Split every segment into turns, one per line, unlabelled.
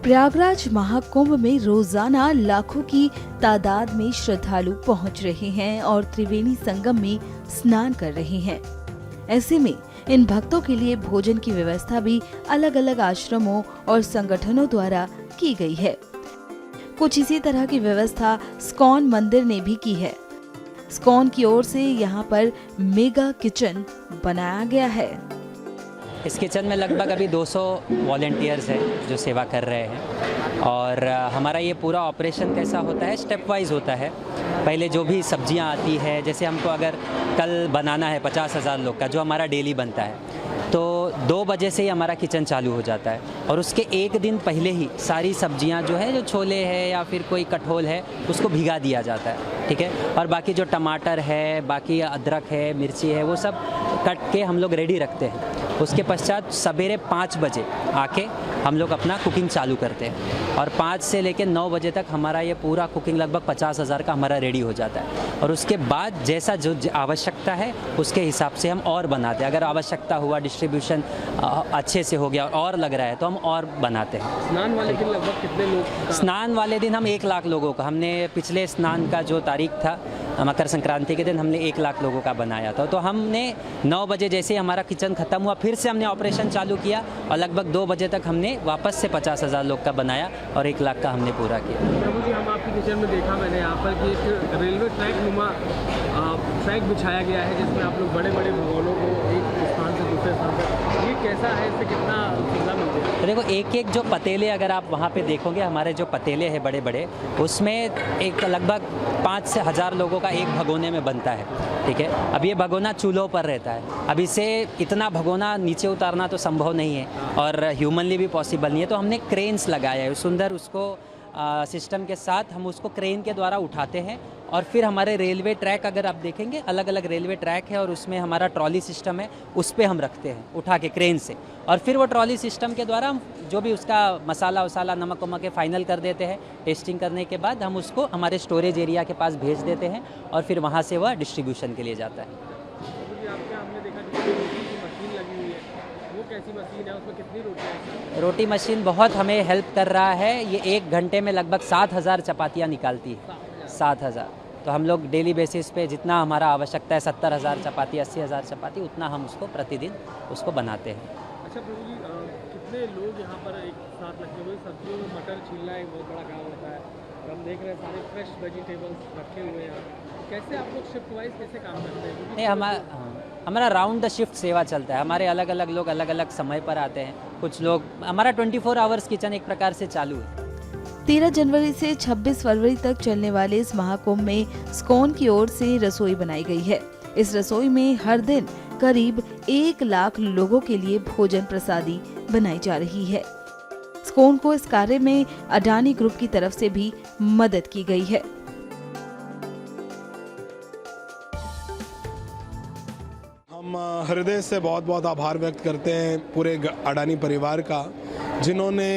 प्रयागराज महाकुंभ में रोजाना लाखों की तादाद में श्रद्धालु पहुंच रहे हैं और त्रिवेणी संगम में स्नान कर रहे हैं। ऐसे में इन भक्तों के लिए भोजन की व्यवस्था भी अलग अलग आश्रमों और संगठनों द्वारा की गई है। कुछ इसी तरह की व्यवस्था स्कॉन मंदिर ने भी की है। स्कॉन की ओर से यहाँ पर मेगा किचन बनाया गया है।
इस किचन में लगभग अभी 200 वॉलेंटियर्स हैं जो सेवा कर रहे हैं और हमारा ये पूरा ऑपरेशन कैसा होता है, स्टेप वाइज होता है। पहले जो भी सब्जियां आती है, जैसे हमको अगर कल बनाना है 50,000 लोग का, जो हमारा डेली बनता है, तो 2 बजे से ही हमारा किचन चालू हो जाता है और उसके एक दिन पहले ही सारी सब्जियां जो है, जो छोले है या फिर कोई कठोल है, उसको भिगा दिया जाता है, ठीक है। और बाकी जो टमाटर है, बाकी अदरक है, मिर्ची है, वो सब कट के हम लोग रेडी रखते हैं। उसके पश्चात सवेरे 5 बजे आके हम लोग अपना कुकिंग चालू करते हैं और 5 से लेकर 9 बजे तक हमारा ये पूरा कुकिंग लगभग 50,000 का हमारा रेडी हो जाता है। और उसके बाद जैसा जो आवश्यकता है उसके हिसाब से हम और बनाते हैं। अगर आवश्यकता हुआ, डिस्ट्रीब्यूशन अच्छे से हो गया और लग रहा है तो हम और बनाते हैं।
स्नान वाले दिन लगभग कितने लोग?
स्नान वाले दिन हम 1 लाख लोगों का, हमने पिछले स्नान का जो तारीख था मकर संक्रांति के दिन हमने 1 लाख लोगों का बनाया था। तो हमने 9 बजे जैसे हमारा किचन ख़त्म हुआ, फिर से हमने ऑपरेशन चालू किया और लगभग 2 बजे तक हमने वापस से 50,000 लोग का बनाया और 1 लाख का हमने पूरा किया।
प्रभु जी, हम आपके किचन में देखा मैंने यहाँ पर कि एक रेलवे ट्रैक नुमा ट्रैक बिछाया गया है, जिसमें आप लोग बड़े बड़े भगोनों को एक स्थान से दूसरे स्थान पर, ये कैसा है, इससे कितना सुविधा मिलती है?
तो देखो, एक एक जो पतीले अगर आप वहाँ पे देखोगे, हमारे जो पतीले हैं बड़े बड़े, उसमें एक लगभग 5 से 1000 लोगों का एक भगोने में बनता है, ठीक है। अब ये भगोना चूल्हों पर रहता है, अब इसे इतना भगोना नीचे उतारना तो संभव नहीं है और ह्यूमनली भी पॉसिबल नहीं है। तो हमने क्रेन्स लगाया है सुंदर, उसको सिस्टम के साथ हम उसको क्रेन के द्वारा उठाते हैं और फिर हमारे रेलवे ट्रैक अगर आप देखेंगे, अलग अलग रेलवे ट्रैक है और उसमें हमारा ट्रॉली सिस्टम है, उस पर हम रखते हैं उठा के क्रेन से और फिर वो ट्रॉली सिस्टम के द्वारा हम जो भी उसका मसाला वसाला नमक वमक के फाइनल कर देते हैं। टेस्टिंग करने के बाद हम उसको हमारे स्टोरेज एरिया के पास भेज देते हैं और फिर वहाँ से वह डिस्ट्रीब्यूशन के लिए जाता है। कैसी मशीन है, उसमें कितनी रोटियां हैं? रोटी मशीन बहुत हमें हेल्प कर रहा है। ये 1 घंटे में लगभग 7,000 चपातियाँ निकालती है। 7,000। तो हम लोग डेली बेसिस पे जितना हमारा आवश्यकता है, 70,000 चपाती, 80,000 चपाती, उतना हम उसको प्रतिदिन उसको बनाते हैं।
अच्छा प्रभु जी, कितने लोग यहाँ पर एक साथ लगे हुए? सब्जियों में मटर छीलना एक बहुत बड़ा काम होता है और हम देख रहे हैं सारे फ्रेश वेजिटेबल्स रखे हुए हैं। कैसे आप लोग शिफ्ट वाइज कैसे काम करते हैं?
नहीं, हमारा राउंड द शिफ्ट सेवा चलता है। हमारे अलग अलग लोग अलग अलग समय पर आते हैं। कुछ लोग, हमारा 24 आवर्स किचन एक प्रकार से चालू है।
13 जनवरी से 26 फरवरी तक चलने वाले इस महाकुंभ में स्कॉन की ओर से रसोई बनाई गई है। इस रसोई में हर दिन करीब 1 लाख लोगों के लिए भोजन प्रसादी बनाई जा रही है। स्कॉन को इस कार्य में अडानी ग्रुप की तरफ से भी मदद की गई है।
हम हृदय से बहुत बहुत आभार व्यक्त करते हैं पूरे अडानी परिवार का, जिन्होंने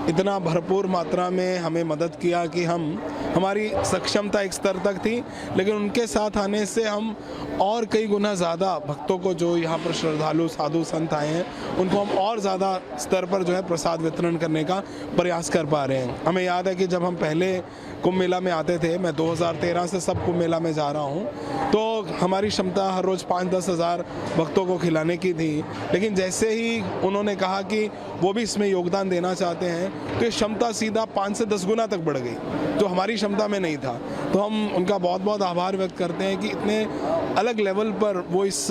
इतना भरपूर मात्रा में हमें मदद किया कि हमारी सक्षमता एक स्तर तक थी, लेकिन उनके साथ आने से हम और कई गुना ज़्यादा भक्तों को, जो यहाँ पर श्रद्धालु साधु संत आए हैं, उनको हम और ज़्यादा स्तर पर जो है प्रसाद वितरण करने का प्रयास कर पा रहे हैं। हमें याद है कि जब हम पहले कुंभ मेला में आते थे, मैं 2013 से सब कुंभ मेला में जा रहा हूँ, तो हमारी क्षमता हर रोज़ 5-10 हज़ार भक्तों को खिलाने की थी। लेकिन जैसे ही उन्होंने कहा कि वो भी इसमें योगदान देना चाहते हैं, तो ये क्षमता सीधा 5 से 10 गुना तक बढ़ गई, जो हमारी क्षमता में नहीं था। तो हम उनका बहुत बहुत आभार व्यक्त करते हैं कि इतने अलग लेवल पर वो इस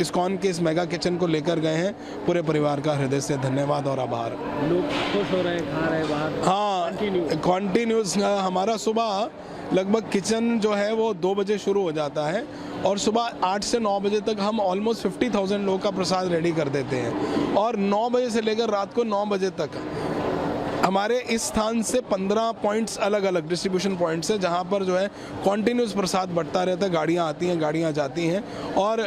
इस्कॉन के इस मेगा किचन को लेकर गए हैं। पूरे परिवार का हृदय से धन्यवाद और आभार।
लोग खुश हो रहे हैं, खा रहे हैं बाहर?
हाँ, कॉन्टिन्यूस हमारा सुबह लगभग किचन जो है वो 2 बजे शुरू हो जाता है और सुबह 8 से 9 बजे तक हम ऑलमोस्ट 50,000 लोगों का प्रसाद रेडी कर देते हैं और 9 बजे से लेकर रात को 9 बजे तक हमारे इस स्थान से 15 पॉइंट्स अलग अलग डिस्ट्रीब्यूशन पॉइंट्स है, जहाँ पर जो है कॉन्टिन्यूस प्रसाद बढ़ता रहता है। गाड़ियाँ आती हैं, गाड़ियाँ जाती हैं और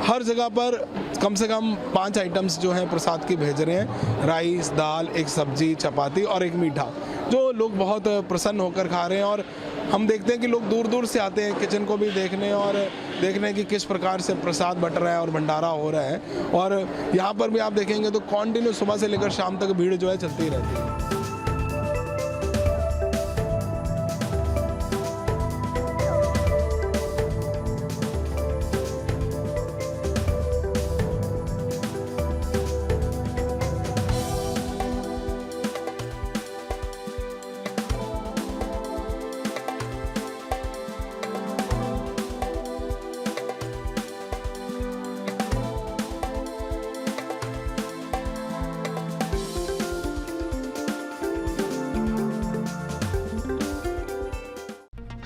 हर जगह पर कम से कम 5 आइटम्स जो हैं प्रसाद की भेज रहे हैं। राइस, दाल, एक सब्जी, चपाती और एक मीठा, जो लोग बहुत प्रसन्न होकर खा रहे हैं। और हम देखते हैं कि लोग दूर दूर से आते हैं किचन को भी देखने और देखने कि किस प्रकार से प्रसाद बट रहा है और भंडारा हो रहा है। और यहाँ पर भी आप देखेंगे तो कॉन्टिन्यू सुबह से लेकर शाम तक भीड़ जो है चलती रहती है।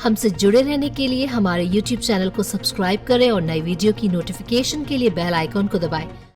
हमसे जुड़े रहने के लिए हमारे YouTube चैनल को सब्सक्राइब करें और नई वीडियो की नोटिफिकेशन के लिए बेल आइकॉन को दबाएं।